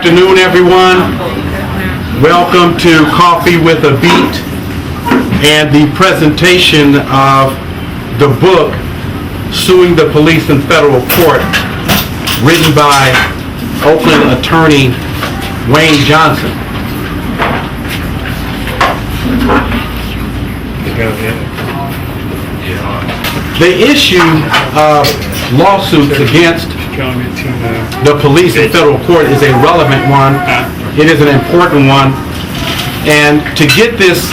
afternoon, everyone. Welcome to Coffee with a Beat and the presentation of the book, Suing the Police in Federal Court, written by Oakland attorney Wayne Johnson. The issue of lawsuits against the police in federal court is a relevant one. It is an important one. And to get this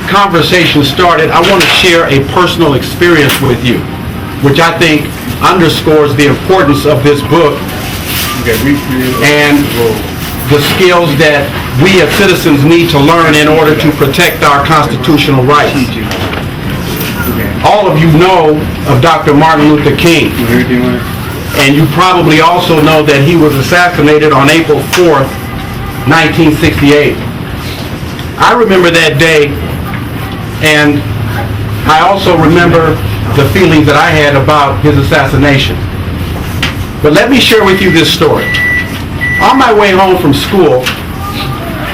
conversation started, I want to share a personal experience with you, which I think underscores the importance of this book and the skills that we as citizens need to learn in order to protect our constitutional rights. All of you know of Dr. Martin Luther King, and you probably also know that he was assassinated on April 4th, 1968. I remember that day, and I also remember the feelings that I had about his assassination. But let me share with you this story. On my way home from school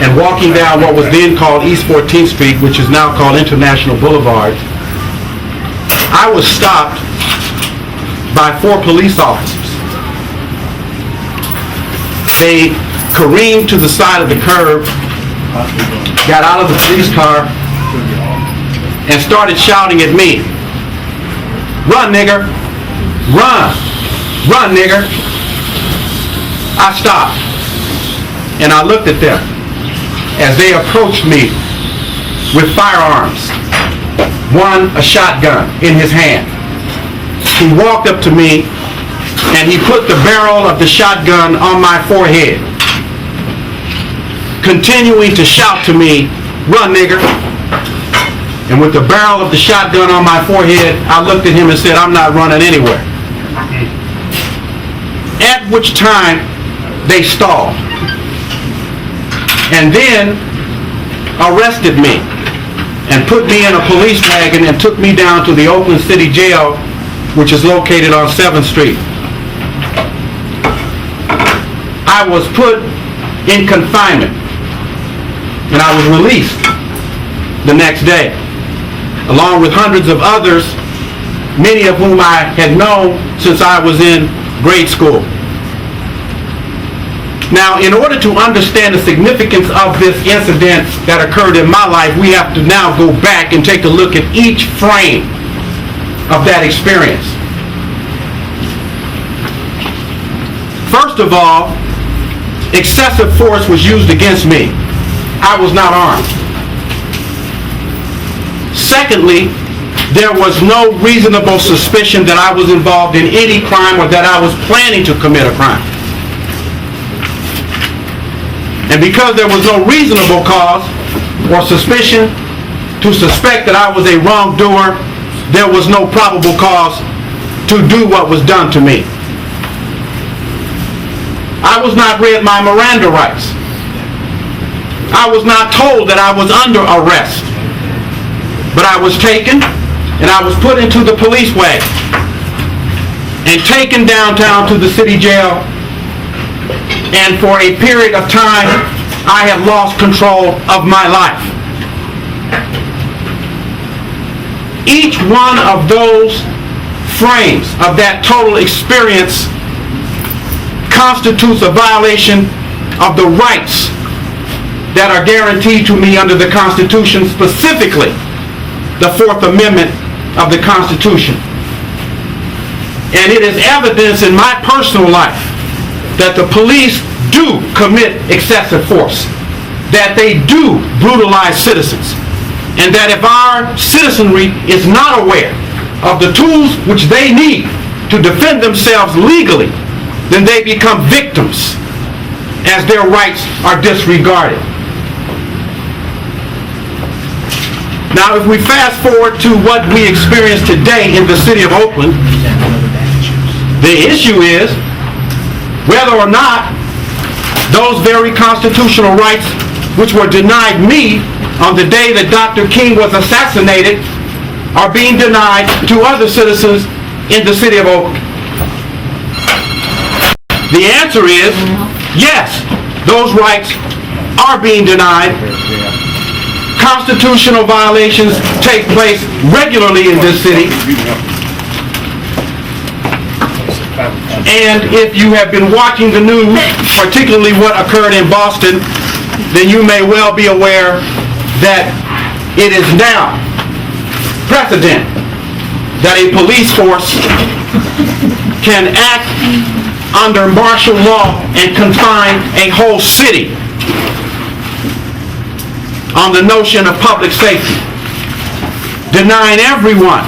and walking down what was then called East 14th Street, which is now called International Boulevard, I was stopped by 4 police officers. They careened to the side of the curb, got out of the police car, and started shouting at me, "Run, nigger! Run! Run, nigger!" I stopped, and I looked at them as they approached me with firearms. One, a shotgun in his hand. He walked up to me and he put the barrel of the shotgun on my forehead, continuing to shout to me, "Run, nigger!" And with the barrel of the shotgun on my forehead, I looked at him and said, "I'm not running anywhere." At which time they stalled and then arrested me and put me in a police wagon and took me down to the Oakland City Jail, which is located on 7th Street. I was put in confinement, and I was released the next day, along with hundreds of others, many of whom I had known since I was in grade school. Now, in order to understand the significance of this incident that occurred in my life, we have to now go back and take a look at each frame of that experience. First of all, excessive force was used against me. I was not armed. Secondly, there was no reasonable suspicion that I was involved in any crime or that I was planning to commit a crime. And because there was no reasonable cause or suspicion to suspect that I was a wrongdoer, there was no probable cause to do what was done to me. I was not read my Miranda rights. I was not told that I was under arrest. But I was taken and I was put into the police wagon and taken downtown to the city jail. And for a period of time, I have lost control of my life. Each one of those frames of that total experience constitutes a violation of the rights that are guaranteed to me under the Constitution, specifically the 4th Amendment of the Constitution. And it is evidence in my personal life that the police do commit excessive force, that they do brutalize citizens, and that if our citizenry is not aware of the tools which they need to defend themselves legally, then they become victims as their rights are disregarded. Now, if we fast forward to what we experience today in the city of Oakland, the issue is whether or not those very constitutional rights which were denied me on the day that Dr. King was assassinated are being denied to other citizens in the city of Oakland. The answer is yes, those rights are being denied. Constitutional violations take place regularly in this city. And if you have been watching the news, particularly what occurred in Boston, then you may well be aware that it is now precedent that a police force can act under martial law and confine a whole city on the notion of public safety, denying everyone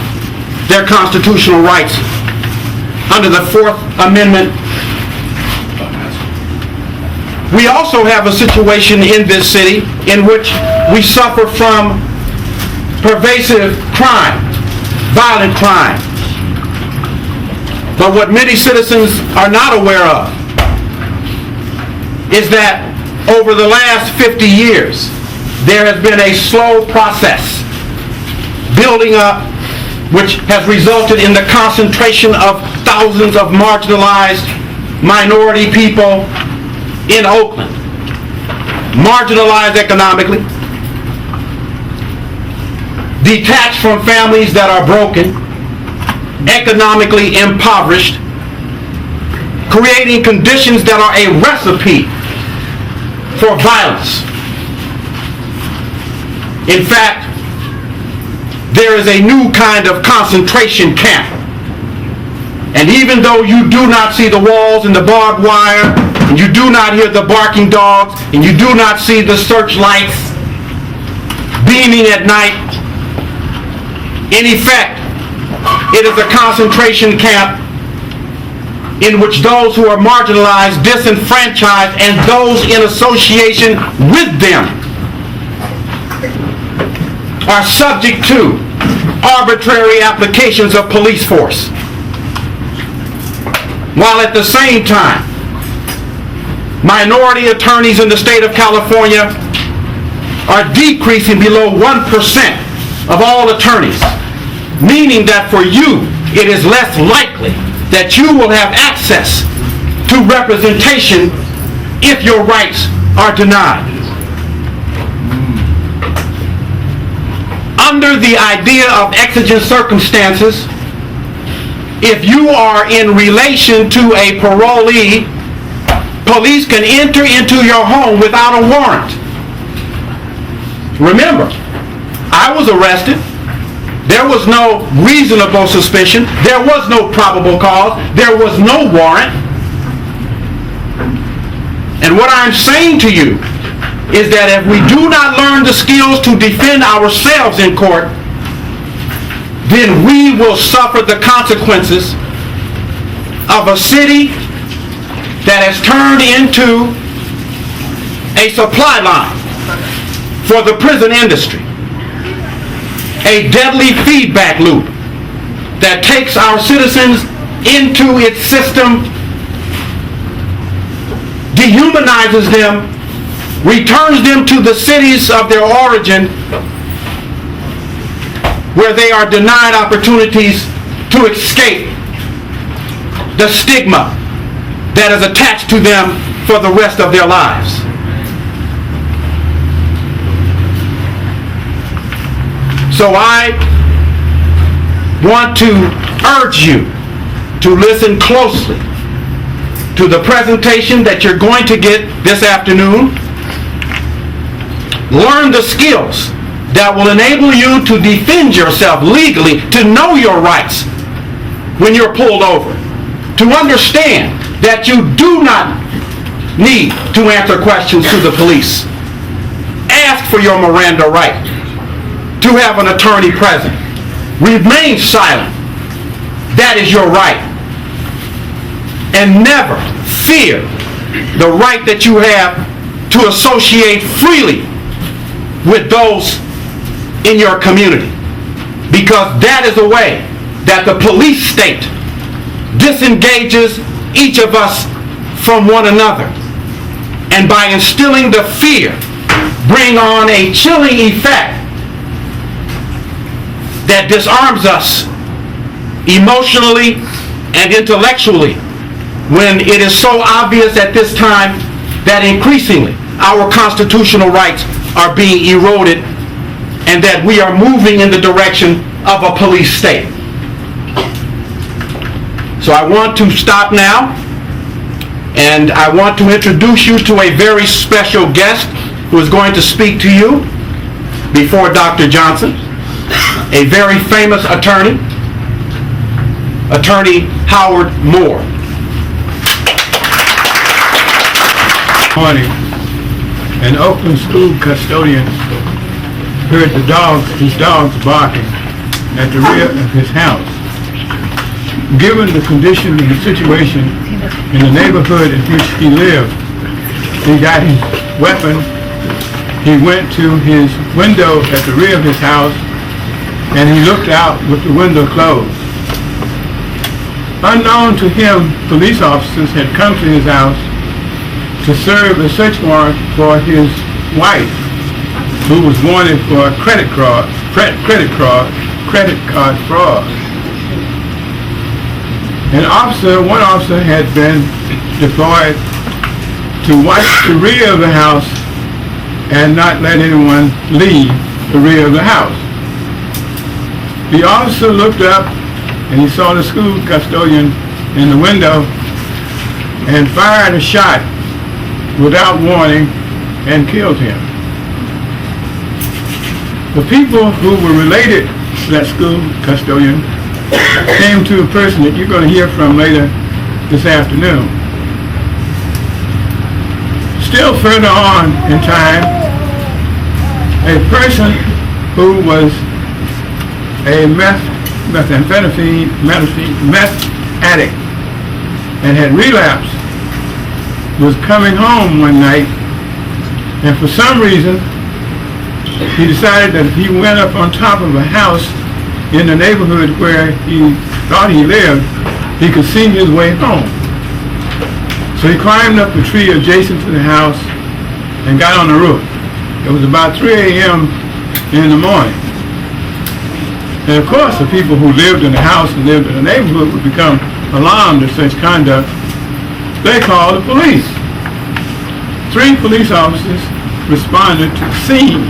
their constitutional rights under the Fourth Amendment. We also have a situation in this city in which we suffer from pervasive crime, violent crime. But what many citizens are not aware of is that over the last 50 years, there has been a slow process building up which has resulted in the concentration of thousands of marginalized minority people in Oakland. Marginalized economically, detached from families that are broken, economically impoverished, creating conditions that are a recipe for violence. In fact, there is a new kind of concentration camp. And even though you do not see the walls and the barbed wire, and you do not hear the barking dogs, and you do not see the searchlights beaming at night, in effect, it is a concentration camp in which those who are marginalized, disenfranchised, and those in association with them are subject to arbitrary applications of police force, while at the same time minority attorneys in the state of California are decreasing below 1% of all attorneys, meaning that for you it is less likely that you will have access to representation if your rights are denied. Under the idea of exigent circumstances, if you are in relation to a parolee, police can enter into your home without a warrant. Remember, I was arrested. There was no reasonable suspicion. There was no probable cause. There was no warrant. And what I'm saying to you is that if we do not learn the skills to defend ourselves in court, then we will suffer the consequences of a city that has turned into a supply line for the prison industry, a deadly feedback loop that takes our citizens into its system, dehumanizes them, returns them to the cities of their origin, where they are denied opportunities to escape the stigma that is attached to them for the rest of their lives. So I want to urge you to listen closely to the presentation that you're going to get this afternoon. Learn the skills that will enable you to defend yourself legally, to know your rights when you're pulled over, to understand that you do not need to answer questions to the police. Ask for your Miranda right to have an attorney present. Remain silent. That is your right. And never fear the right that you have to associate freely with those in your community, because that is a way that the police state disengages each of us from one another, and by instilling the fear bring on a chilling effect that disarms us emotionally and intellectually when it is so obvious at this time that increasingly our constitutional rights are being eroded and that we are moving in the direction of a police state. So I want to stop now, and I want to introduce you to a very special guest who is going to speak to you before Dr. Johnson, a very famous attorney, Attorney Howard Moore. Morning, an Oakland school custodian heard his dogs barking at the rear of his house. Given the condition and the situation in the neighborhood in which he lived, he got his weapon. He went to his window at the rear of his house and he looked out with the window closed. Unknown to him, police officers had come to his house to serve a search warrant for his wife, who was wanted for credit card fraud. One officer had been deployed to watch the rear of the house and not let anyone leave the rear of the house. The officer looked up and he saw the school custodian in the window and fired a shot without warning and killed him. The people who were related to that school custodian came to a person that you're going to hear from later this afternoon. Still further on in time, a person who was a meth addict and had relapsed was coming home one night, and for some reason he decided that if he went up on top of a house in the neighborhood where he thought he lived, he could see his way home. So he climbed up the tree adjacent to the house and got on the roof. It was about 3 a.m. in the morning. And of course, the people who lived in the house and lived in the neighborhood would become alarmed at such conduct. They called the police. 3 police officers responded to the scene.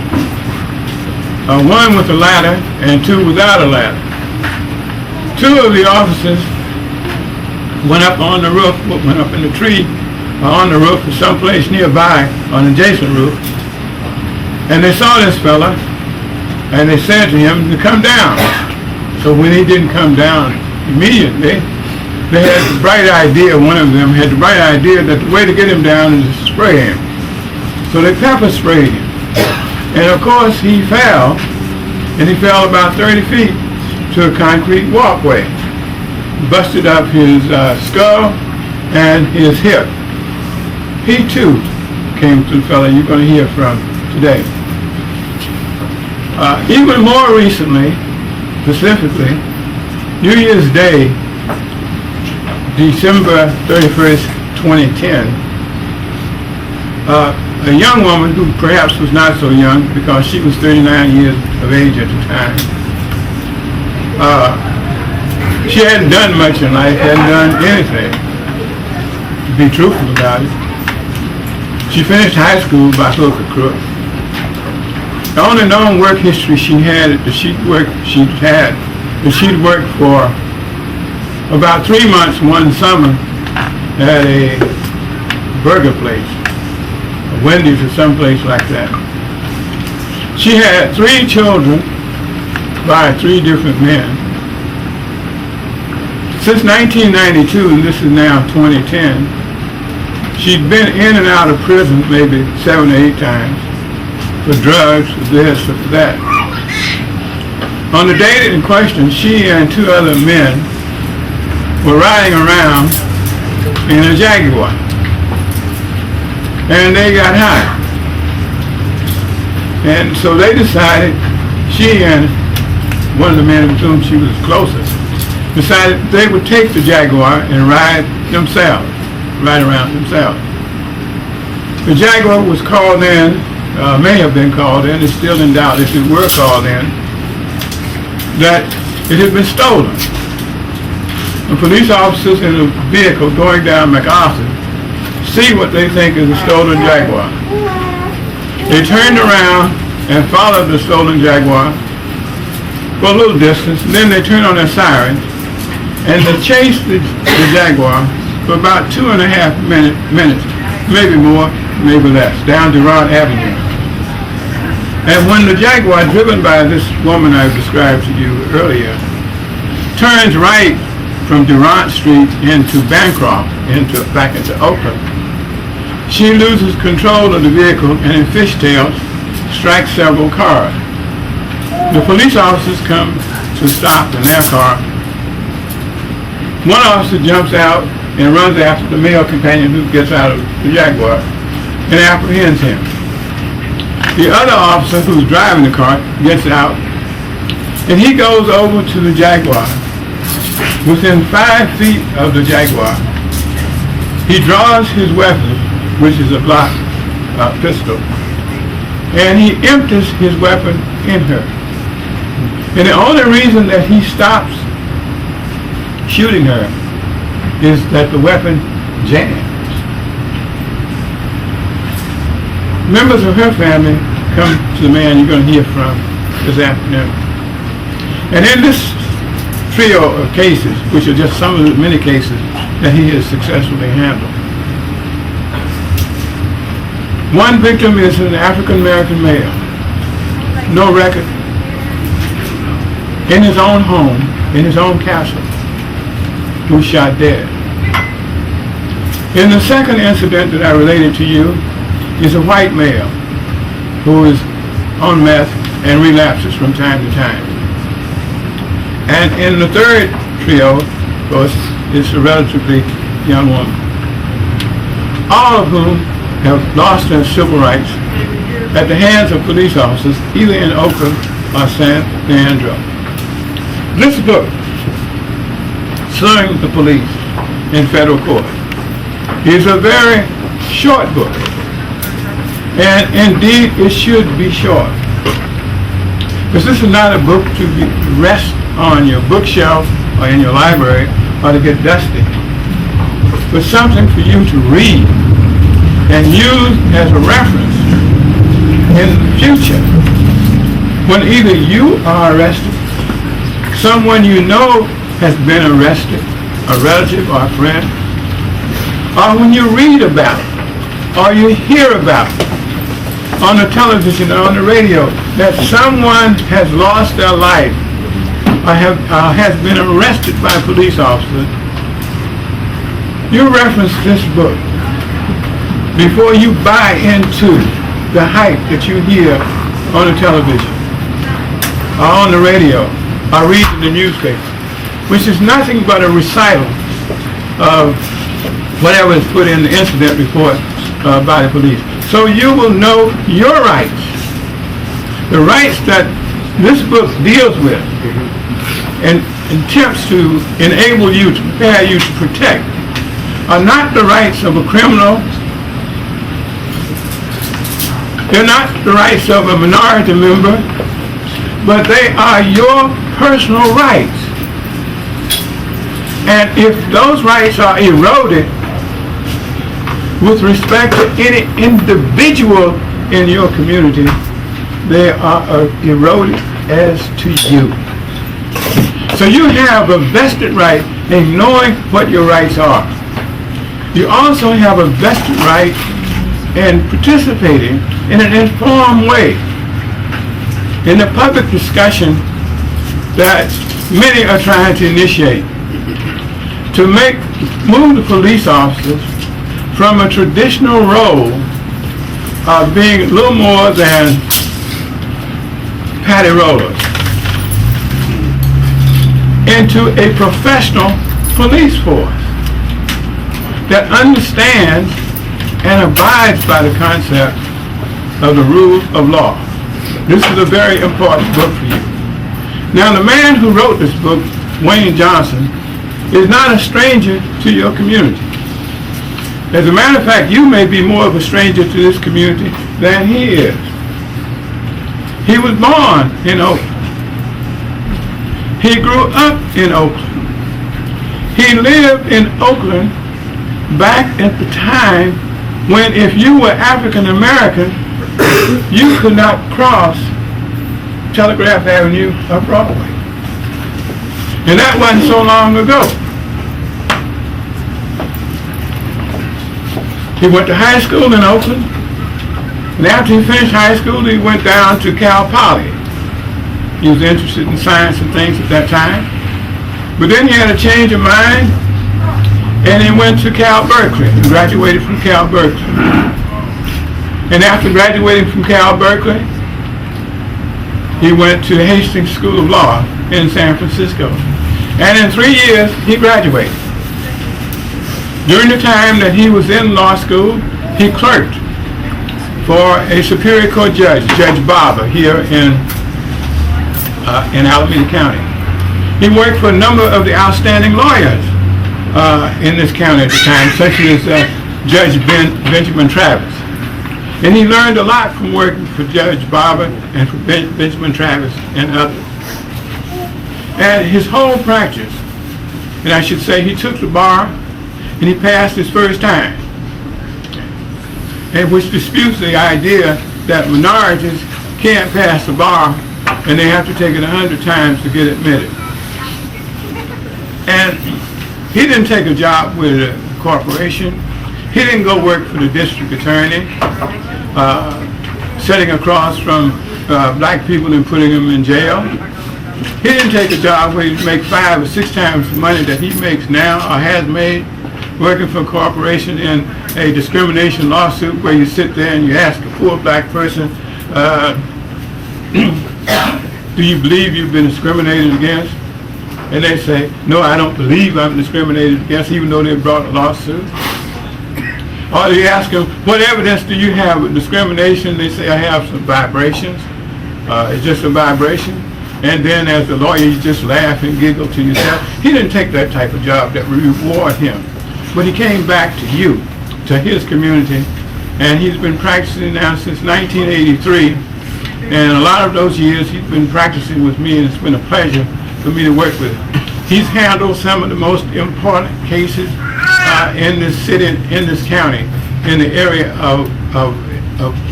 One with a ladder and 2 without a ladder. 2 of the officers went up on the roof, went up in the tree, on the roof or someplace nearby on an adjacent roof, and they saw this fella, and they said to him to come down. So when he didn't come down immediately, they had the bright idea, one of them had the bright idea that the way to get him down is to spray him. So they pepper sprayed him. And of course he fell, and he fell about 30 feet to a concrete walkway. Busted up his skull and his hip. He too came to the fellow you're going to hear from today. Even more recently, specifically, New Year's Day, December 31st, 2010, a young woman who perhaps was not so young because she was 39 years of age at the time. She hadn't done much in life, hadn't done anything, to be truthful about it. She finished high school by hook or crook. The only known work history she had that she'd worked for about 3 months one summer at a burger place, a Wendy's or someplace like that. She had 3 children by 3 different men. Since 1992, and this is now 2010, she'd been in and out of prison maybe 7 or 8 times for drugs, for this, or for that. On the date in question, she and 2 other men were riding around in a Jaguar, and they got high. And so they decided, she and one of the men with whom she was closest, decided they would take the Jaguar and ride around themselves. The Jaguar was called in, may have been called in, it's still in doubt if it were called in, that it had been stolen. The police officers in the vehicle going down MacArthur see what they think is a stolen Jaguar. They turned around and followed the stolen Jaguar for a little distance, and then they turned on their sirens, and they chased the Jaguar for about 2.5 minutes, maybe more, maybe less, down Durant Avenue. And when the Jaguar, driven by this woman I described to you earlier, turns right from Durant Street into Bancroft, back into Oakland, she loses control of the vehicle and in fishtails strikes several cars. The police officers come to stop in their car. One officer jumps out and runs after the male companion who gets out of the Jaguar and apprehends him. The other officer who's driving the car gets out, and he goes over to the Jaguar. Within 5 feet of the Jaguar, he draws his weapon, which is a block pistol, and he empties his weapon in her. And the only reason that he stops shooting her is that the weapon jams. Members of her family come to the man you're going to hear from this afternoon. And in this trio of cases, which are just some of the many cases that he has successfully handled, one victim is an African-American male, no record, in his own home, in his own castle, who was shot dead. In the second incident that I related to you is a white male who is on meth and relapses from time to time. And in the third trio, of course, is a relatively young woman, all of whom have lost their civil rights at the hands of police officers, either in Oakland or San Leandro. This book, Suing the Police in Federal Court, is a very short book, and indeed it should be short, because this is not a book to rest on your bookshelf or in your library or to get dusty, but something for you to read and use as a reference in the future when either you are arrested, someone you know has been arrested, a relative or a friend, or when you read about it or you hear about it on the television or on the radio that someone has lost their life or has been arrested by police officers. You reference this book before you buy into the hype that you hear on the television or on the radio or read in the newspaper, which is nothing but a recital of whatever is put in the incident report by the police. So you will know your rights. The rights that this book deals with and attempts to enable you, to prepare you to protect, are not the rights of a criminal. They're not the rights of a minority member, but they are your personal rights. And if those rights are eroded with respect to any individual in your community, they are eroded as to you. So you have a vested right in knowing what your rights are. You also have a vested right in participating in an informed way in the public discussion that many are trying to initiate to move the police officers from a traditional role of being little more than patty rollers into a professional police force that understands and abides by the concept of the rule of law. This is a very important book for you. Now, the man who wrote this book, Wayne Johnson, is not a stranger to your community. As a matter of fact, you may be more of a stranger to this community than he is. He was born in Oakland. He grew up in Oakland. He He lived in Oakland back at the time when if you were African American, you could not cross Telegraph Avenue or Broadway. And that wasn't so long ago. He went to high school in Oakland, and after he finished high school, he went down to Cal Poly. He was interested in science and things at that time. But then he had a change of mind, and he went to Cal Berkeley. He graduated from Cal Berkeley. And after graduating from Cal Berkeley, he went to Hastings School of Law in San Francisco. And in 3 years, he graduated. During the time that he was in law school, he clerked for a Superior Court judge, Judge Barber, here in Alameda County. He worked for a number of the outstanding lawyers in this county at the time, such as Judge Benjamin Travis. And he learned a lot from working for Judge Barber and for Benjamin Travis and others. And his whole practice, and I should say he took the bar and he passed his first time, and which disputes the idea that minorities can't pass the bar and they have to take it 100 times to get admitted. And he didn't take a job with a corporation. He didn't go work for the district attorney, sitting across from black people and putting them in jail. He didn't take a job where he'd make 5 or 6 times the money that he makes now or has made working for a corporation in a discrimination lawsuit where you sit there and you ask a poor black person, do you believe you've been discriminated against? And they say, no, I don't believe I'm discriminated against, even though they brought a lawsuit. Or you ask them, what evidence do you have of discrimination? They say, I have some vibrations. It's just a vibration. And then as a lawyer, you just laugh and giggle to yourself. He didn't take that type of job that would reward him. But he came back to you, to his community, and he's been practicing now since 1983. And a lot of those years he's been practicing with me, and it's been a pleasure for me to work with him. He's handled some of the most important cases in this city, in this county, in the area of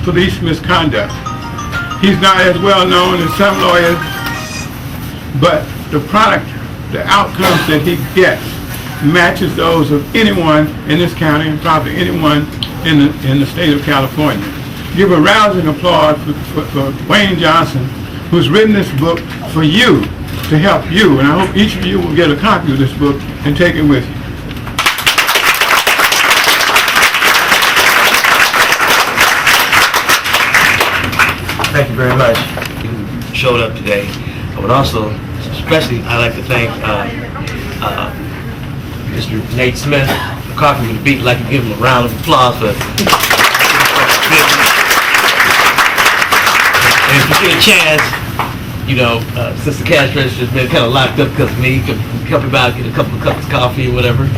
police misconduct. He's not as well known as some lawyers, but the product, the outcomes that he gets matches those of anyone in this county and probably anyone in the state of California. Give a rousing applause for Wayne Johnson, who's written this book for you, to help you, and I hope each of you will get a copy of this book and take it with you. Thank you very much. You showed up today. I would also, especially, I'd like to thank Mr. Nate Smith for Coffee with the Beat. I'd like to give him a round of applause for. And if you get a chance, you know, since the cash register's been kind of locked up because of me, you can come about, get a couple of cups of coffee or whatever,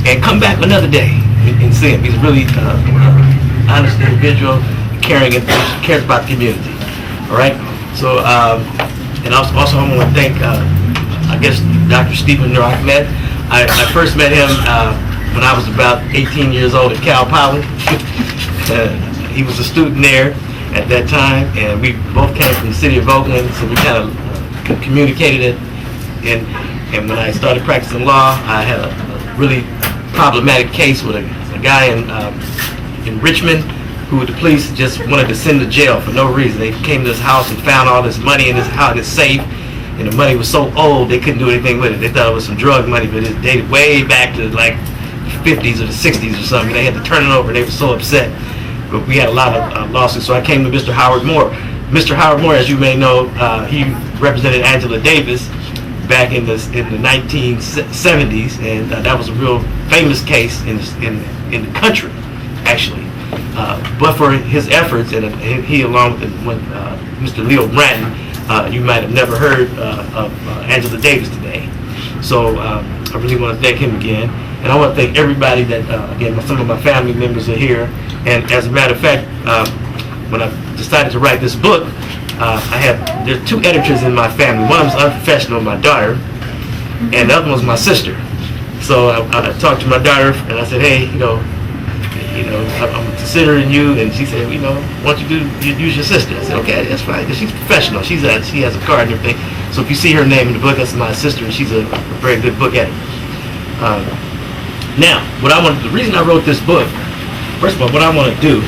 and come back another day and see him. He's a really honest individual, caring and cares about the community. All right. So, and also I want to thank, I guess, Dr. Stephen Ahmed. I first met him when I was about 18 years old at Cal Poly. He was a student there at that time, and we both came from the city of Oakland, so we kind of communicated it. And when I started practicing law, I had a really problematic case with a guy in Richmond who the police just wanted to send to jail for no reason. They came to his house and found all this money in his house, his safe, and the money was so old they couldn't do anything with it. They thought it was some drug money, but it dated way back to like the 50s or the 60s or something. They had to turn it over. They were so upset. But we had a lot of lawsuits, so I came to Mr. Howard Moore. Mr. Howard Moore, as you may know, he represented Angela Davis back in the 1970s, and that was a real famous case in the country, actually. But for his efforts, and he along with Mr. Leo Bratton, you might have never heard of Angela Davis today. So I really want to thank him again. And I want to thank everybody that, again, some of my family members are here. And as a matter of fact, when I decided to write this book, there are 2 editors in my family. One was unprofessional, my daughter, and the other one was my sister. So I talked to my daughter, and I said, hey, I'm considering you, and she said, why don't you use your sister? I said, okay, that's fine, because she's professional. She has a card and everything. So if you see her name in the book, that's my sister, and she's a very good book editor. Now, the reason I wrote this book, first of all, what I want to do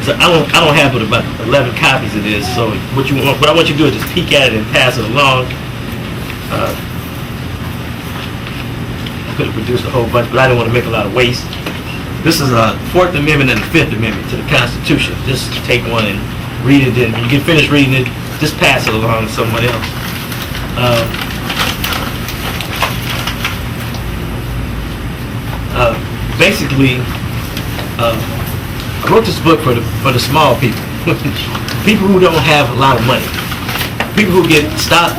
is I don't have but about 11 copies of this. So what I want you to do is just peek at it and pass it along. I could have produced a whole bunch, but I didn't want to make a lot of waste. This is the Fourth Amendment and the Fifth Amendment to the Constitution. Just take one and read it, and when you get finished reading it, just pass it along to someone else. Basically, I wrote this book for the small people, people who don't have a lot of money, people who get stopped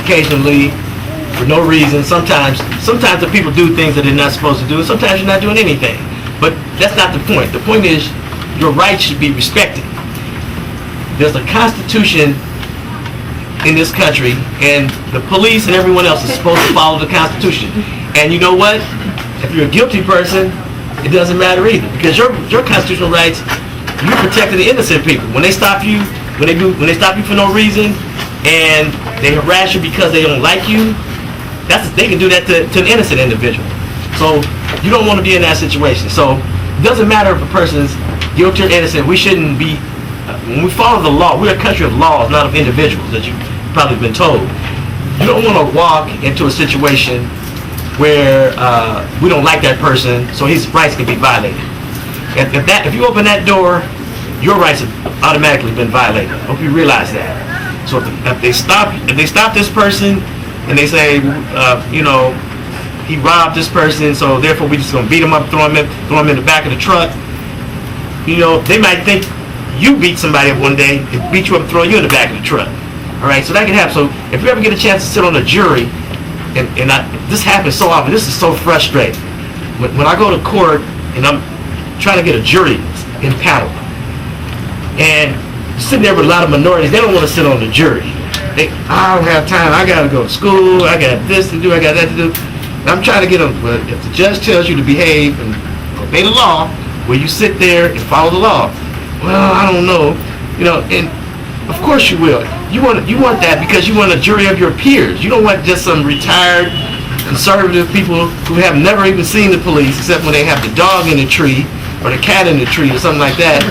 occasionally for no reason. Sometimes the people do things that they're not supposed to do, and sometimes you're not doing anything. But that's not the point. The point is your rights should be respected. There's a Constitution in this country, and the police and everyone else is supposed to follow the Constitution. And you know what? If you're a guilty person, it doesn't matter either, because your constitutional rights, you're protecting the innocent people. When they stop you, when they stop you for no reason, and they harass you because they don't like you, they can do that to an innocent individual. So you don't want to be in that situation. So it doesn't matter if a person's guilty or innocent. We shouldn't be. When we follow the law, we're a country of laws, not of individuals, as you've probably been told. You don't want to walk into a situation where we don't like that person, so his rights can be violated. If you open that door, your rights have automatically been violated. I hope you realize that. So if they stop this person and they say, he robbed this person, so therefore we're just gonna beat him up, throw him in the back of the truck. They might think you beat somebody up one day, and beat you up and throw you in the back of the truck. All right, so that can happen. So if you ever get a chance to sit on a jury, this happens so often. This is so frustrating. When I go to court and I'm trying to get a jury in panel, and sitting there with a lot of minorities, they don't want to sit on the jury. I don't have time. I got to go to school. I got this to do. I got that to do. And I'm trying to get them. Well, if the judge tells you to behave and obey the law, will you sit there and follow the law? Well, I don't know. And of course you will. You want that because you want a jury of your peers. You don't want just some retired conservative people who have never even seen the police except when they have the dog in the tree or the cat in the tree or something like that.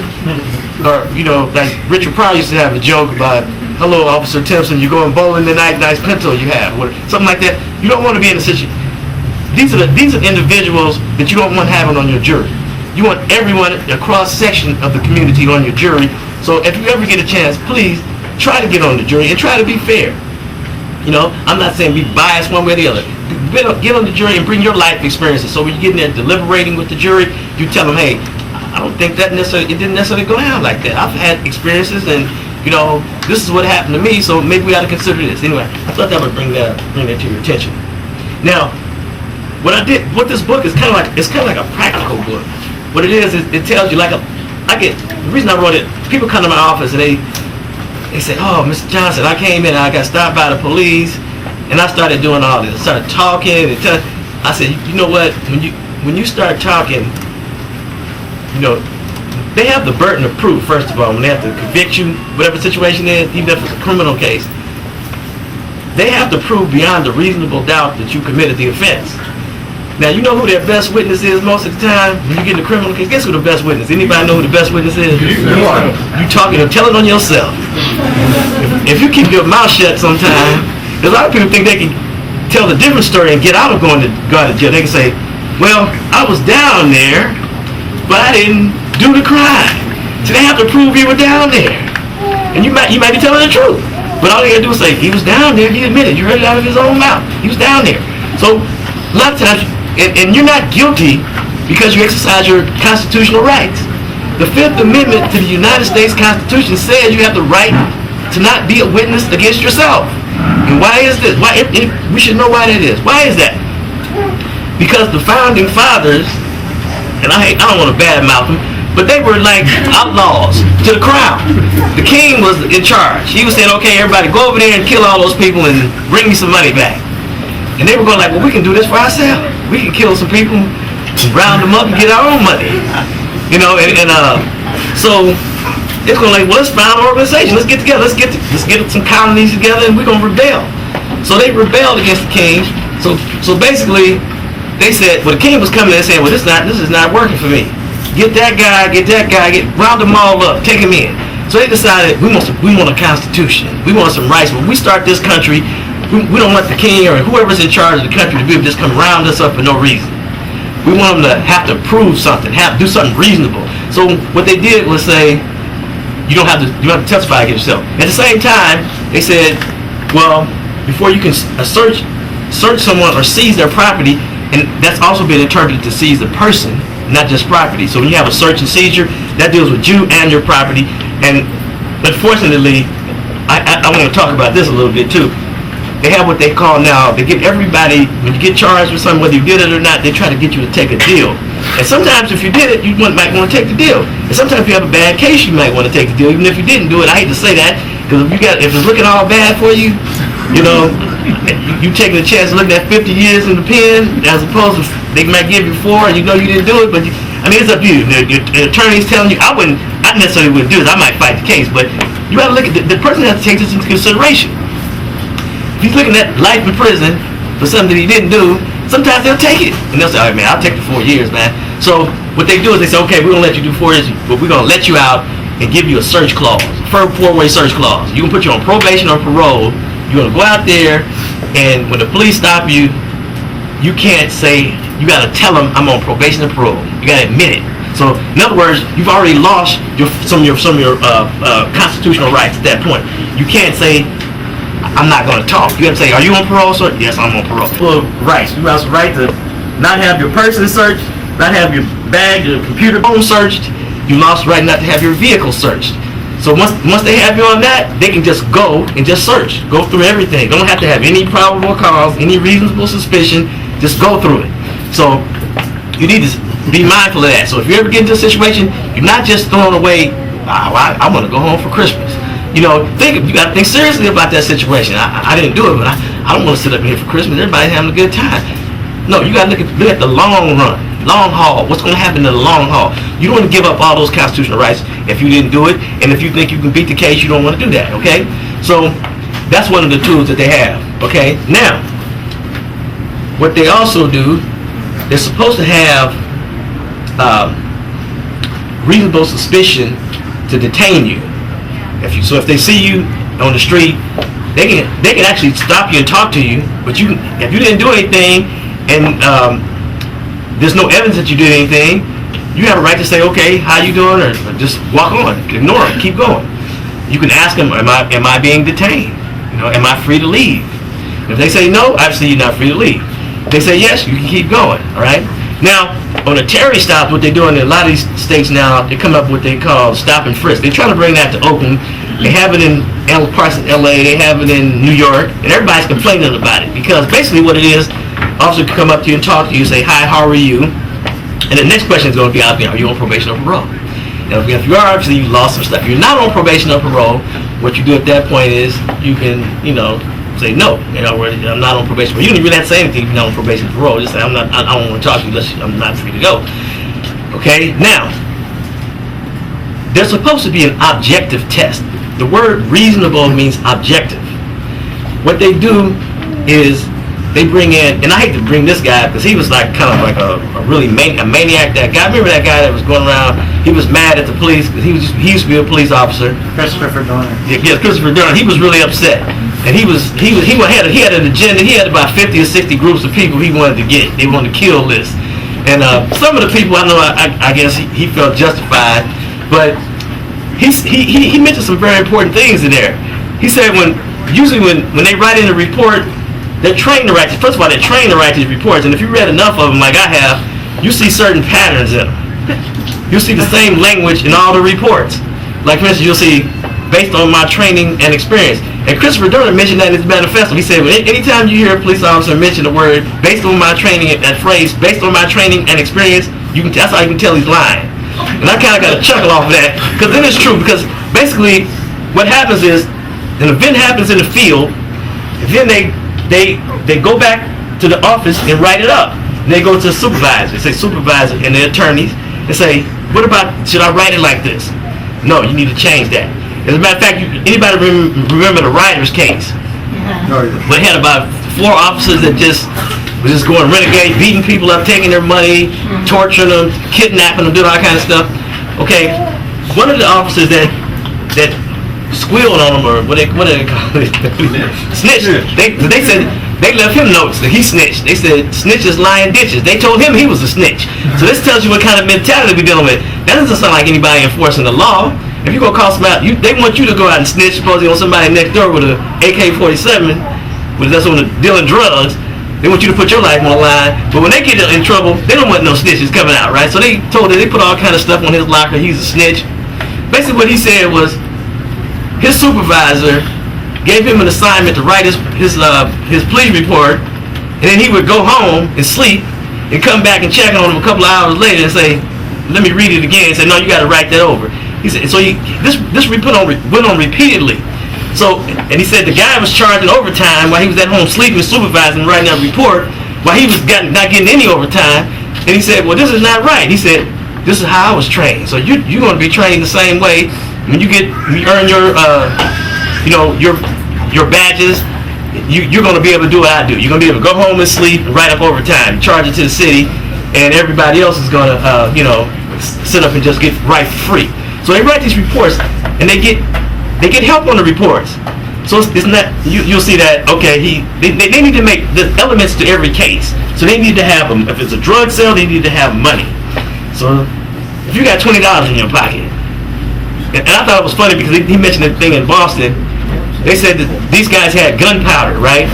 Or, like Richard Pryor used to have a joke about, hello, Officer Timpson, you're going bowling tonight, nice pencil you have, or something like that. You don't want to be in a situation. These are individuals that you don't want having on your jury. You want everyone, a cross-section of the community on your jury. So if you ever get a chance, please try to get on the jury and try to be fair. I'm not saying be biased one way or the other. Get on the jury and bring your life experiences. So when you get in there deliberating with the jury, you tell them, hey, I don't think it didn't necessarily go down like that. I've had experiences, and this is what happened to me. So maybe we ought to consider this. Anyway, I thought that would bring that to your attention. Now, what this book is kind of like a practical book. What it is it tells you the reason I wrote it, people come to my office and they say, oh, Mr. Johnson, I came in and I got stopped by the police, and I started doing all this. I started talking, and I said, you know what, when you start talking, they have the burden of proof, first of all, when they have to convict you, whatever the situation is, even if it's a criminal case. They have to prove beyond a reasonable doubt that you committed the offense. Now, you know who their best witness is most of the time when you get in a criminal case? Guess who the best witness? Anybody know who the best witness is? You talking and telling on yourself. If you keep your mouth shut sometime, a lot of people think they can tell the different story and get out of going to jail. They can say, well, I was down there, but I didn't do the crime. So they have to prove you were down there. And you might be telling the truth. But all they gotta do is say, he was down there, he admitted, you heard it out of his own mouth. He was down there. So a lot of times, and you're not guilty because you exercise your constitutional rights. The Fifth Amendment to the United States Constitution says you have the right to not be a witness against yourself. And why is this? We should know why that is. Why is that? Because the founding fathers, and I don't want to badmouth them, but they were like outlaws to the crown. The king was in charge. He was saying, okay, everybody go over there and kill all those people and bring me some money back. And they were going like, well, we can do this for ourselves. we can kill some people, round them up, and get our own money. You know, so it's going like, well, let's found an organization. Let's get together. Let's get some colonies together, and we're going to rebel. So they rebelled against the king. So basically, they said, well, the king was coming and saying, well, this is not working for me. Get that guy, round them all up, take him in. So they decided, we want a constitution. We want some rights. When we start this country, we don't want the king or whoever's in charge of the country to be able to just come round us up for no reason. We want them to have to prove something, do something reasonable. So what they did was say, you don't have to testify against yourself. At the same time, they said, well, before you can search someone or seize their property, and that's also been interpreted to seize the person, not just property. So when you have a search and seizure, that deals with you and your property. And unfortunately, I want to talk about this a little bit too. They have what they call now, they get everybody, when you get charged with something, whether you did it or not, they try to get you to take a deal. And sometimes if you did it, you might want to take the deal. And sometimes if you have a bad case, you might want to take the deal, even if you didn't do it. I hate to say that, because if it's looking all bad for you, you know, you taking a chance of looking at 50 years in the pen, as opposed to they might give you 4 and you know you didn't do it, but it's up to you. The attorney's telling you, I necessarily wouldn't do this, I might fight the case, but you gotta look at the person has to take this into consideration. If he's looking at life in prison for something that he didn't do, sometimes they'll take it. And they'll say, all right, man, I'll take the 4 years, man. So what they do is they say, okay, we're going to let you do 4 years, but we're going to let you out and give you a search clause, four-way search clause. You can put you on probation or parole. You're going to go out there, and when the police stop you, you can't say, you got to tell them I'm on probation or parole. You got to admit it. So in other words, you've already lost some of your constitutional rights at that point. You can't say, I'm not going to talk. You have to say, are you on parole, sir? Yes, I'm on parole. Well, rights. You have the right to not have your person searched, not have your bag, your computer phone searched. You lost the right not to have your vehicle searched. So once they have you on that, they can just go and just search. Go through everything. Don't have to have any probable cause, any reasonable suspicion. Just go through it. So you need to be mindful of that. So if you ever get into a situation, you're not just throwing away, I want to go home for Christmas. You know, you got to think seriously about that situation. I didn't do it, but I don't want to sit up here for Christmas. Everybody's having a good time. No, you got to look at the long run, long haul. What's going to happen in the long haul? You don't want to give up all those constitutional rights if you didn't do it, and if you think you can beat the case, you don't want to do that. Okay, so that's one of the tools that they have. Okay, now what they also do, they're supposed to have reasonable suspicion to detain you. If they see you on the street, they can actually stop you and talk to you. But if you didn't do anything and there's no evidence that you did anything, you have a right to say, okay, how you doing, or just walk on, ignore it, keep going. You can ask them, am I being detained? You know, am I free to leave? If they say no, obviously you're not free to leave. If they say yes, you can keep going. All right. Now, on the Terry stops, what they're doing in a lot of these states now, they come up with what they call stop and frisk. They're trying to bring that to Oakland. They have it in parts of LA, they have it in New York, and everybody's complaining about it because basically what it is, officer can come up to you and talk to you, say, hi, how are you? And the next question is going to be, are you on probation or parole? Now, if you are, obviously you lost some stuff. If you're not on probation or parole, what you do at that point is you can, say no. I'm not on probation. But you don't really have to say anything if you're not on probation or parole. Just say, I don't want to talk to you unless I'm not free to go. Okay, now, there's supposed to be an objective test. The word reasonable means objective. What they do is they bring in, and I hate to bring this guy because he was like kind of like a maniac. That guy, remember that guy that was going around? He was mad at the police because he used to be a police officer. Christopher Dorner. Yeah, Christopher Dorner. He was really upset, and he had an agenda. He had about 50 or 60 groups of people he wanted to get. They wanted to kill this, and some of the people I know, I guess he felt justified, but he mentioned some very important things in there. He said usually when they write in a report, they're trained to write. First of all, they're trained to write these reports, and if you read enough of them, like I have, you see certain patterns in them. You see the same language in all the reports. Like for instance, you'll see based on my training and experience. And Christopher Dorner mentioned that in his manifesto. He said, anytime you hear a police officer mention the word based on my training, that phrase based on my training and experience, that's how you can tell he's lying. And I kind of got a chuckle off of that because then it's true. Because basically, what happens is an event happens in the field, and then they go back to the office and write it up. And they go to the supervisor. They say supervisor and the attorneys and say, what about, should I write it like this? No, you need to change that. As a matter of fact, anybody remember the Riders case? We had about 4 officers that was just going renegade, beating people up, taking their money, torturing them, kidnapping them, doing all kind of stuff. Okay, one of the officers that squealed on them, or what do they call it? Snitched. They said they left him notes that he snitched. They said snitches lie in ditches. They told him he was a snitch. So this tells you what kind of mentality we're dealing with. That doesn't sound like anybody enforcing the law. If you go call somebody, they want you to go out and snitch, supposedly on somebody next door with an AK-47, that's on the dealing drugs. They want you to put your life on the line. But when they get in trouble, they don't want no snitches coming out, right? So they put all kind of stuff on his locker. He's a snitch. Basically, what he said was his supervisor gave him an assignment to write his police report, and then he would go home and sleep and come back and check on him a couple of hours later and say, let me read it again. And say, no, you got to write that over. He said, so this went on repeatedly. So, and he said the guy was charging overtime while he was at home sleeping, supervising, writing that report, while he was not getting any overtime. And he said, well, this is not right. He said, this is how I was trained. So you're going to be trained the same way. When you earn your badges, you're going to be able to do what I do. You're going to be able to go home and sleep and write up overtime, charge it to the city, and everybody else is going to, sit up and just get right free. So they write these reports, and they get help on the reports. So it's not, you'll see that, okay, they need to make the elements to every case. So they need to have them. If it's a drug sale, they need to have money. So if you got $20 in your pocket, and I thought it was funny because he mentioned the thing in Boston. They said that these guys had gunpowder, right?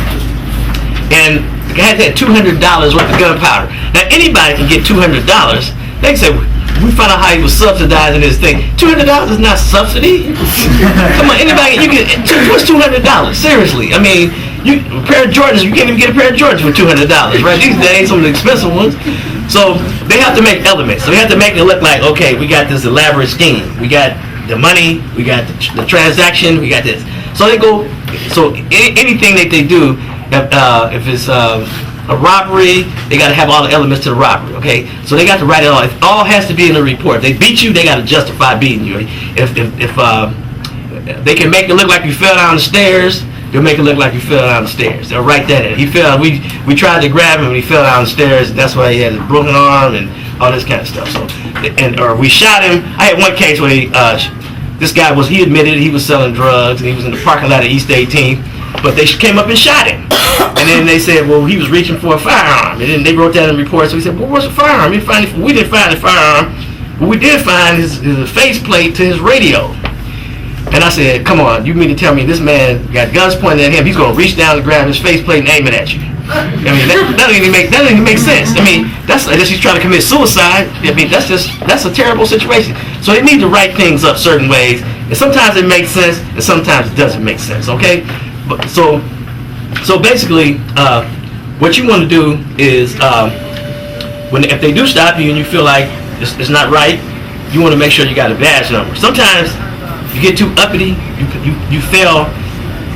And the guys had $200 worth of gunpowder. Now anybody can get $200. They can say, we found out how he was subsidizing this thing. $200 is not subsidy. Come on, anybody, what's $200? Seriously, I mean, a pair of Jordans, you can't even get a pair of Jordans for $200, right? These days, some of the expensive ones. So they have to make elements. So they have to make it look like, okay, we got this elaborate scheme. We got the money, we got the transaction, we got this. So they go, so anything that they do, if it's a robbery, they got to have all the elements to the robbery, okay? So they got to write it all. It all has to be in the report. If they beat you, they got to justify beating you. If they can make it look like you fell down the stairs, they'll make it look like you fell down the stairs. They'll write that in. He fell, we tried to grab him and he fell down the stairs, and that's why he had a broken arm and all this kind of stuff. So, or we shot him. I had one case where this guy he admitted he was selling drugs, and he was in the parking lot of East 18th, but they came up and shot him. And then they said, well, he was reaching for a firearm. And then they wrote that in the report. So we said, well, where's the firearm? We didn't find the firearm, but we did find his faceplate to his radio. And I said, come on, you mean to tell me this man got guns pointed at him, he's going to reach down and grab his faceplate and aim it at you? I mean, that doesn't even make sense. I mean, that's unless he's trying to commit suicide. I mean, that's a terrible situation. So they need to write things up certain ways, and sometimes it makes sense, and sometimes it doesn't make sense. Okay, but so basically, what you want to do is if they do stop you and you feel like it's not right, you want to make sure you got a badge number. Sometimes you get too uppity, you fail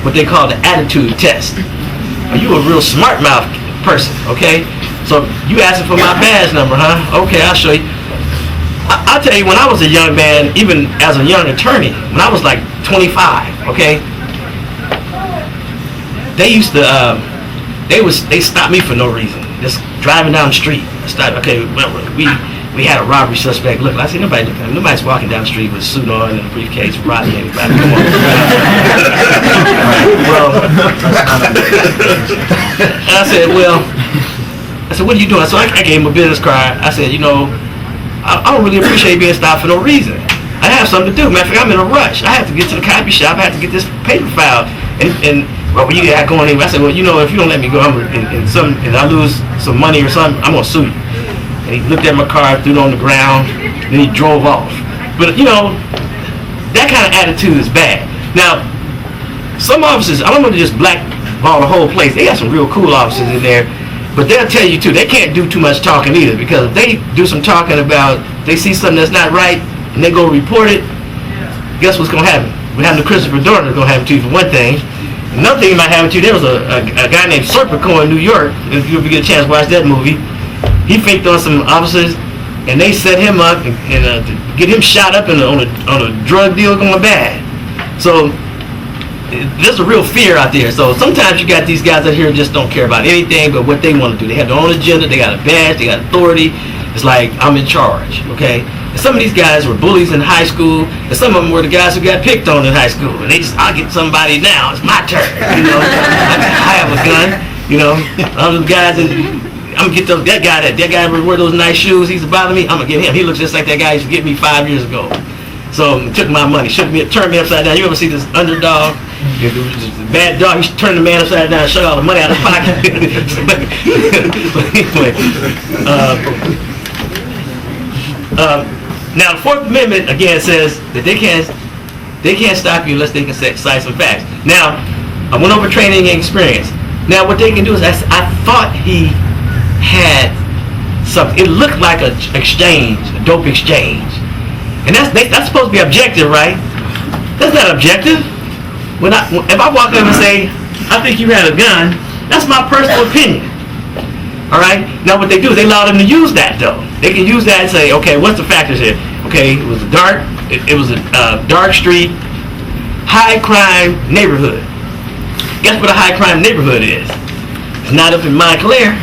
what they call the attitude test. Are you a real smart mouth person? Okay, so you asking for my badge number, huh? Okay, I'll show you. I'll tell you, when I was a young man, even as a young attorney, when I was like 25, okay, they used to they stopped me for no reason, just driving down the street. Okay, well, we had a robbery suspect. Look, I said, nobody's walking down the street with a suit on and a briefcase robbing anybody. Come on. Well, and I said, what are you doing? So I gave him a business card. I said, I don't really appreciate being stopped for no reason. I have something to do. Matter of fact, I'm in a rush. I have to get to the copy shop. I have to get this paper file. And well, you got going anyway. I said, well, if you don't let me go, and I lose some money or something, I'm gonna sue you. And he looked at my car, threw it on the ground, then he drove off. But that kind of attitude is bad. Now, some officers, I don't want to just blackball the whole place. They got some real cool officers in there, but they'll tell you too, they can't do too much talking either, because if they do some talking about, they see something that's not right, and they go report it, guess what's going to happen? What happened to Christopher Dorner is going to happen to you for one thing. Another thing might happen to you, there was a guy named Serpico in New York, if you ever get a chance to watch that movie. he faked on some officers, and they set him up and to get him shot up on a drug deal going bad. So there's a real fear out there. So sometimes you got these guys out here who just don't care about anything but what they want to do. They have their own agenda. They got a badge. They got authority. It's like, I'm in charge, okay? And some of these guys were bullies in high school, and some of them were the guys who got picked on in high school. And they just, I'll get somebody now. It's my turn, you know? I have a gun, you know? I'm the guys that, I'm gonna get that guy who wear those nice shoes. He's bothering me. I'm gonna get him. He looks just like that guy used to get me 5 years ago. So he took my money, turned me upside down. You ever see this underdog? The bad dog, he turned the man upside down and shut all the money out of his pocket. But anyway, now the Fourth Amendment again says that they can't stop you unless they can cite some facts. Now, I went over training and experience. Now what they can do is, I thought he had something. It looked like an exchange, a dope exchange. And that's supposed to be objective, right? That's not objective. If I walk up and say, I think you had a gun, that's my personal opinion. All right? Now what they do is they allow them to use that, though. They can use that and say, okay, what's the factors here? Okay, it was a dark street, high crime neighborhood. Guess what a high crime neighborhood is? It's not up in Montclair.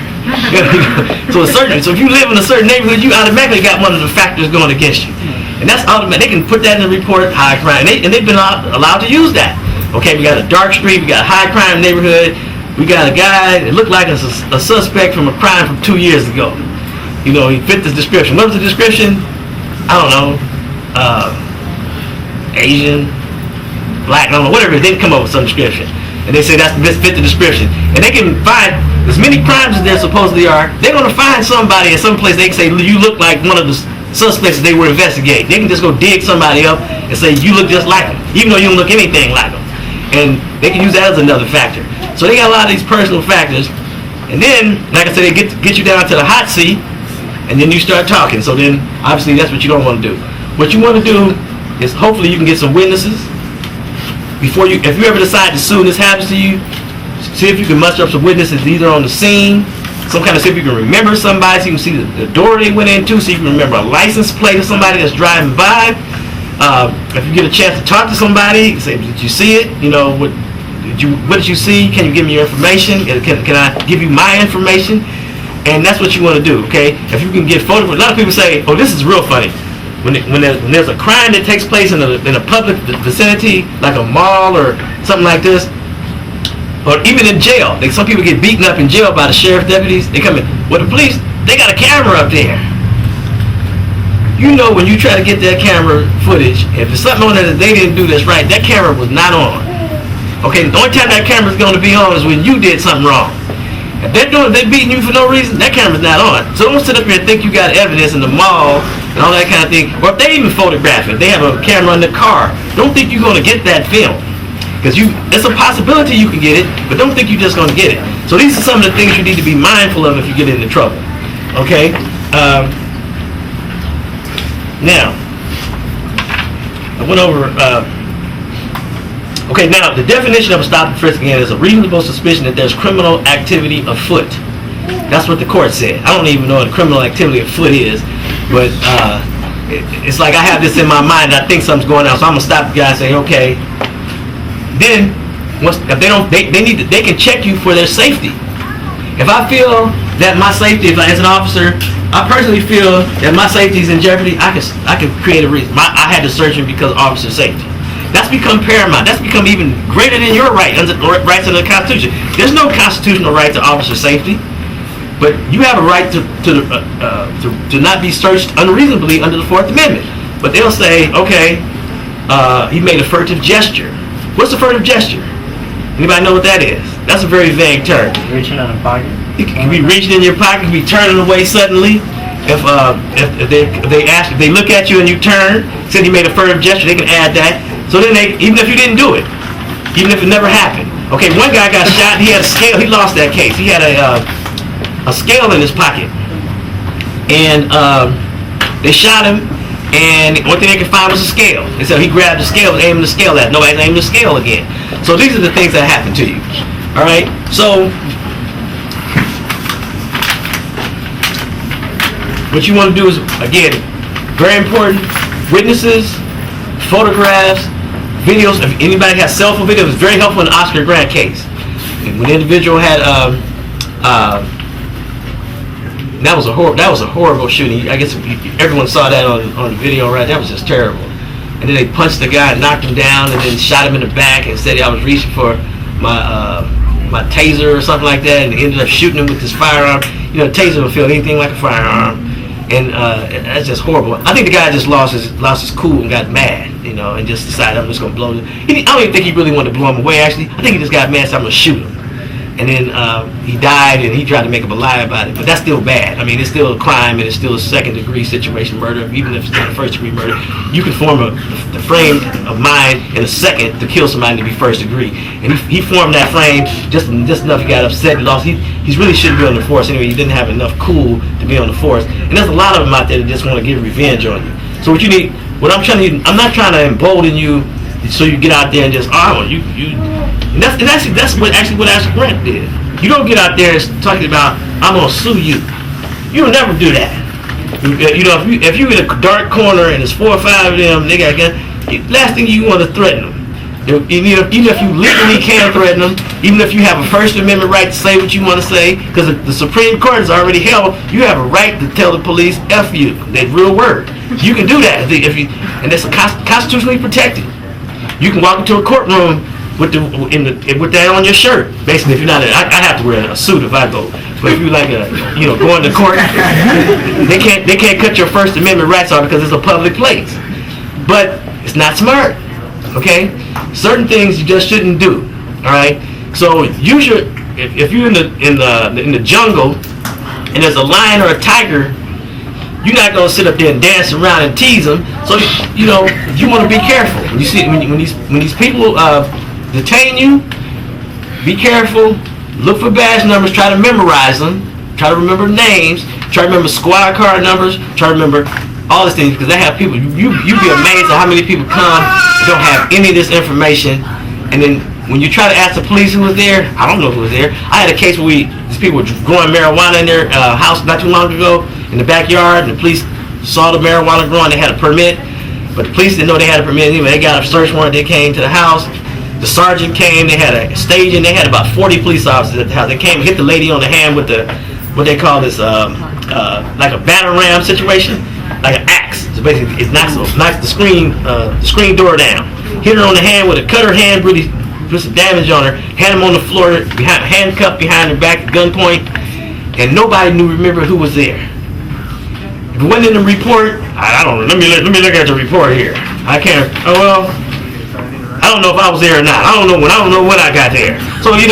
So if you live in a certain neighborhood, you automatically got one of the factors going against you. And that's automatic. They can put that in the report, high crime. And they've been allowed to use that. Okay, we got a dark street, we got a high crime neighborhood, we got a guy that looked like a suspect from a crime from 2 years ago. You know, he fit the description. What was the description? I don't know. Asian, black, I don't know, whatever. They didn't come up with some description. And they say that's fit the description. And they can find as many crimes as there supposedly are. They're going to find somebody in some place they can say, you look like one of the suspects that they were investigating. They can just go dig somebody up and say, you look just like them, even though you don't look anything like them. And they can use that as another factor. So they got a lot of these personal factors. And then, like I said, they get you down to the hot seat, and then you start talking. So then, obviously, that's what you don't want to do. What you want to do is hopefully you can get some witnesses. If you ever decide to sue and this happens to you, see if you can muster up some witnesses either on the scene, some kind of, see if you can remember somebody, so you can see the door they went into, so you can remember a license plate of somebody that's driving by. If you get a chance to talk to somebody, say, did you see it? You know, what did you see? Can you give me your information? Can I give you my information? And that's what you want to do, okay? If you can get photographs. A lot of people say, oh, this is real funny. When there's a crime that takes place in a public vicinity, like a mall or something like this, or even in jail. Some people get beaten up in jail by the sheriff deputies. They come in. Well, the police, they got a camera up there. You know, when you try to get that camera footage, if there's something on there that they didn't do that's right, that camera was not on. Okay, the only time that camera's going to be on is when you did something wrong. If they're beating you for no reason, that camera's not on. So don't sit up here and think you got evidence in the mall and all that kind of thing. Or if they even photograph it, they have a camera in the car. Don't think you're going to get that film. Because it's a possibility you can get it, but don't think you're just going to get it. So these are some of the things you need to be mindful of if you get into trouble. Okay? Now, I went over, okay, now the definition of a stop and frisk again is a reasonable suspicion that there's criminal activity afoot. That's what the court said. I don't even know what criminal activity afoot is, but it's like I have this in my mind and I think something's going on, so I'm going to stop the guy and say, okay. Then, if they can check you for their safety. If I feel that my safety, as an officer, I personally feel that my safety is in jeopardy, I can create a reason. I had to search him because of officer safety. That's become paramount. That's become even greater than your rights under the Constitution. There's no constitutional right to officer safety, but you have a right to not be searched unreasonably under the Fourth Amendment. But they'll say, okay, he made a furtive gesture. What's a furtive gesture? Anybody know what that is? That's a very vague term. Reaching in a pocket. It can be reaching in your pocket, it can be turning away suddenly. If they look at you and you turn, said you made a furtive gesture, they can add that. So then even if you didn't do it, even if it never happened. Okay, one guy got shot, he had a scale, he lost that case. He had a scale in his pocket. And they shot him, and the only thing they could find was a scale. And so he grabbed the scale and aimed the scale at it. Nobody's aimed the scale again. So these are the things that happen to you. All right? So what you want to do is, again, very important, witnesses, photographs, videos. If anybody has cell phone videos, it's very helpful in the Oscar Grant case. When the individual had, that was a horrible shooting. I guess everyone saw that on the video, right? That was just terrible. And then they punched the guy, knocked him down, and then shot him in the back and said I was reaching for my taser or something like that, and ended up shooting him with his firearm. You know, the taser don't feel anything like a firearm, and that's just horrible. I think the guy just lost his cool and got mad, you know, and just decided I'm just gonna blow him. I don't even think he really wanted to blow him away. Actually, I think he just got mad, so I'm gonna shoot him. And then he died, and he tried to make up a lie about it. But that's still bad. I mean, it's still a crime, and it's still a second-degree situation murder. Even if it's not a first-degree murder, you can form the frame of mind in a second to kill somebody to be first-degree. And he formed that frame just enough. He got upset and lost. He really shouldn't be on the force anyway. He didn't have enough cool to be on the force. And there's a lot of them out there that just want to get revenge on you. So what you need, I'm not trying to embolden you so you get out there and just, and that's what Oscar Grant did. You don't get out there talking about, I'm gonna sue you. You'll never do that. You know, if you in a dark corner and there's 4 or 5 of them, they got guns. Last thing you want to threaten them. Even if you legally can threaten them, even if you have a First Amendment right to say what you want to say, because the Supreme Court has already held you have a right to tell the police F you. That real word. You can do that and that's constitutionally protected. You can walk into a courtroom with that on your shirt. Basically, if you're not, I have to wear a suit if I go. But if you like going to court, they can't cut your First Amendment rights off because it's a public place. But it's not smart. Okay, certain things you just shouldn't do. All right. So you should, if you're in the jungle and there's a lion or a tiger, you're not gonna sit up there and dance around and tease them. So you want to be careful. When you see when these people detain you, be careful. Look for badge numbers. Try to memorize them. Try to remember names. Try to remember squad car numbers. Try to remember all these things because they have people. You'd be amazed at how many people come and don't have any of this information. And then when you try to ask the police who was there, I don't know who was there. I had a case where these people were growing marijuana in their house not too long ago in the backyard, and the police saw the marijuana growing. They had a permit, but the police didn't know they had a permit anyway. They got a search warrant. They came to the house. The sergeant came. They had a staging. They had about 40 police officers at the house. They came and hit the lady on the hand with what they call this like a batter ram situation, like an axe. So basically, it knocks the screen door down. Hit her on the hand with it. Cut her hand, really put some damage on her. Had him on the floor, handcuffed behind her back at gunpoint, and nobody remember who was there. If it wasn't in the report, I don't know. Let me look at the report here. I can't. Oh well. I don't know if I was there or not. I don't know when I got there. So we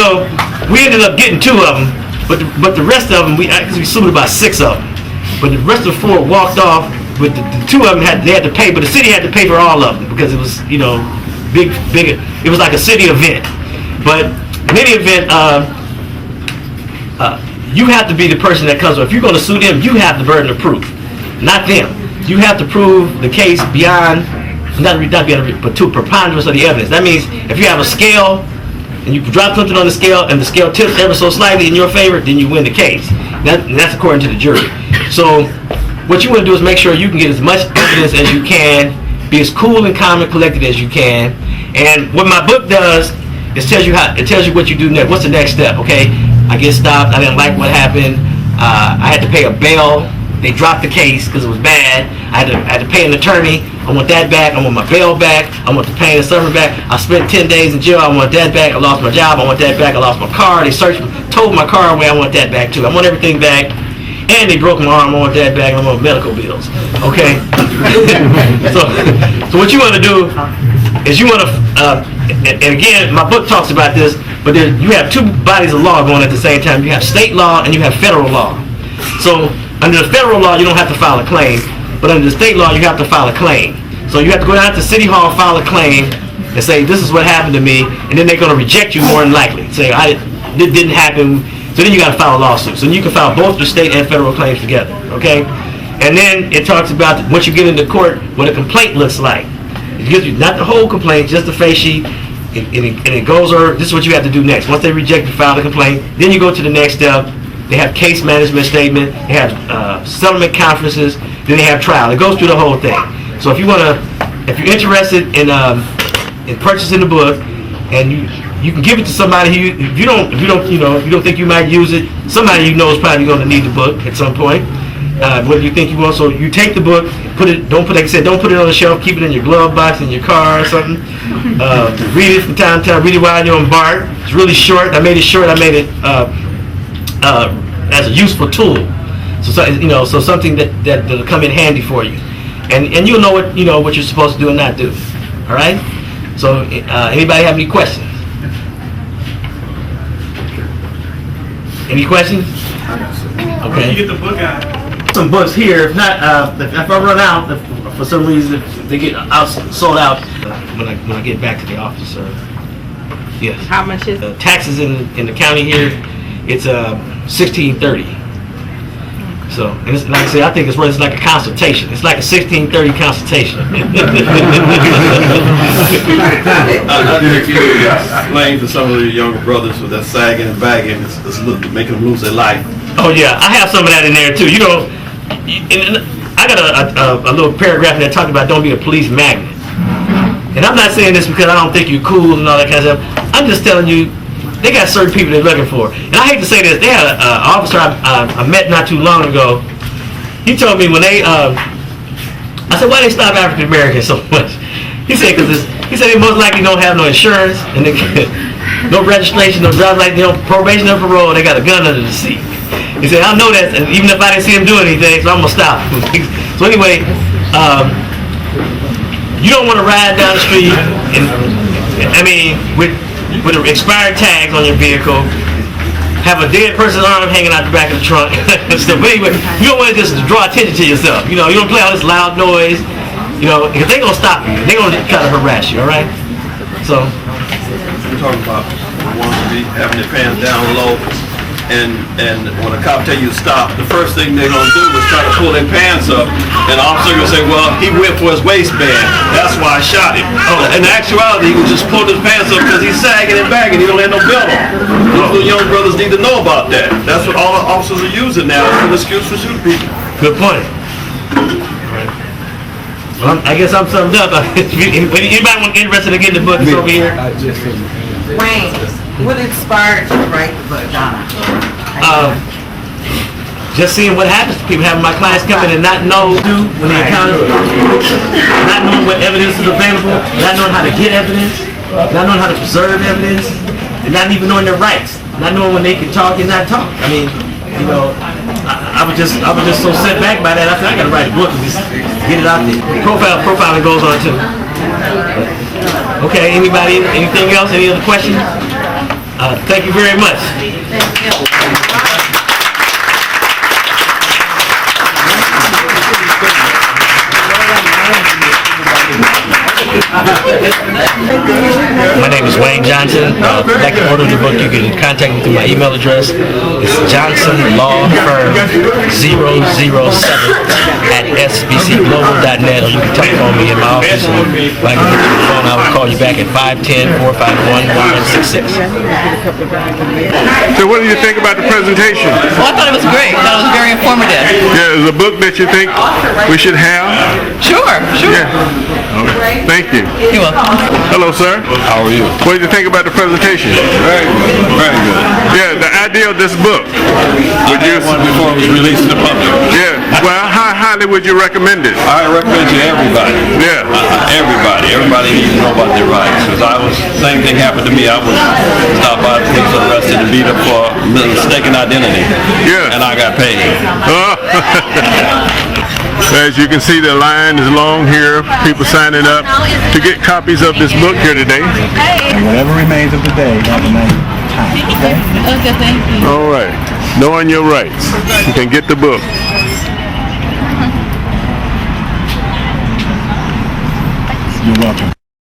ended up getting 2 of them, but the rest of them we sued about 6 of them. But the rest of the 4 walked off. But the 2 of them they had to pay. But the city had to pay for all of them because it was big. It was like a city event. But in any event, you have to be the person that comes. If you're going to sue them, you have the burden of proof, not them. You have to prove the case beyond. But to preponderance of the evidence. That means if you have a scale and you drop something on the scale and the scale tips ever so slightly in your favor, then you win the case. That's according to the jury. So what you want to do is make sure you can get as much evidence as you can, be as cool and calm and collected as you can. And what my book does is it tells you what you do next. What's the next step? Okay, I get stopped. I didn't like what happened. I had to pay a bail. They dropped the case because it was bad. I had to pay an attorney. I want that back. I want my bail back. I want the pain and suffering back. I spent 10 days in jail. I want that back. I lost my job. I want that back. I lost my car. They towed my car away. I want that back too. I want everything back. And they broke my arm. I want that back. I want medical bills. Okay. So what you want to do is you want to, and again, my book talks about this, but you have 2 bodies of law going at the same time. You have state law and you have federal law. So under the federal law, you don't have to file a claim, but under the state law, you have to file a claim. So you have to go down to City Hall, file a claim, and say, this is what happened to me, and then they're going to reject you more than likely. Say, it didn't happen, so then you got to file a lawsuit. So you can file both the state and federal claims together, okay? And then it talks about, once you get into court, what a complaint looks like. It gives you not the whole complaint, just the face sheet, and it goes over, this is what you have to do next. Once they reject you, file the complaint, then you go to the next step, they have case management statement, they have settlement conferences, then they have trial. It goes through the whole thing. So if you're interested in purchasing the book, and you can give it to somebody who if you don't think you might use it, somebody you know is probably going to need the book at some point. Whether you think you want, so you take the book, don't put it on the shelf, keep it in your glove box in your car or something. Read it from time to time. Read it while you're on BART. It's really short. I made it short. I made it as a useful tool. So something that'll come in handy for you, and you'll know what you're supposed to do and not do. All right. So anybody have any questions? Any questions? Okay. You get the book out. Some books here. If not, if I run out, if for some reason if they get sold out when I get back to the office. Yes. How much is it? Taxes in the county here, it's $16.30. So, and it's, like I say, I think it's like a consultation. It's like a $16.30 consultation. I think you explain to some of the younger brothers with that sagging and bagging, it's making them lose their life. Oh yeah, I have some of that in there too. And I got a little paragraph that talks about don't be a police magnet. And I'm not saying this because I don't think you're cool and all that kind of stuff. I'm just telling you, they got certain people they're looking for. And I hate to say this, they had an officer I met not too long ago. He told me when I said, why they stop African Americans so much? He said, they most likely don't have no insurance, and they no registration, no driver's license, probation or parole, they got a gun under the seat. He said, I know that, and even if I didn't see him do anything, so I'm going to stop him. So anyway, you don't want to ride down the street, with expired tags on your vehicle, have a dead person's arm hanging out the back of the trunk. So, but anyway, you don't want to just draw attention to yourself. You don't play all this loud noise. Because they're gonna stop you. They're gonna try to harass you. All right. So. We're talking about the ones to be having their pants down low, and when a cop tell you to stop, the first thing they're gonna do is try to pull their pants up, and the officer gonna say, well, he went for his waistband. That's why I shot him. Oh, in actuality, he was just pulling his pants up because he's sagging and bagging. He don't have no belt on. Those young brothers need to know about that. That's what all the officers are using now as an excuse for shooting people. Good point. Well, I guess I'm summed up. Anybody interested in getting the book? It's over here. Wayne, what inspired you to write the book, Donna? Just seeing what happens to people, having my clients come in and not know when they encounter, not knowing what evidence is available, not knowing how to get evidence, not knowing how to preserve evidence, and not even knowing their rights, not knowing when they can talk and not talk. I mean, I was just so set back by that. I said I gotta write a book and just get it out there. Profiling goes on too. Okay, anybody? Anything else? Any other questions? Thank you very much. My name is Wayne Johnson. If you'd like to order the book, you can contact me through my email address. It's johnsonlawfirm007@sbcglobal.net, or you can telephone me in my office. And if I can get you the phone, I will call you back at 510-451-1166. So what do you think about the presentation? Well, I thought it was great. I thought it was very informative. Yeah, is a book that you think we should have? Sure. Yeah. Okay. Thank you. You're welcome. Hello, sir. How are you? What did you think about the presentation? Very good. Very good. Yeah, the idea of this book. Would you? One before it was released to the public. Yeah. Well, how highly would you recommend it? I recommend to everybody. Yeah. Everybody needs to know about their rights. Because same thing happened to me. I was stopped by the police, arrested, and beat up for mistaken identity. Yeah. And I got paid. As you can see, the line is long here. People signing up to get copies of this book here today. And whatever remains of the day, that remains time. Okay? Okay, thank you. All right. Knowing your rights. You can get the book. You're welcome.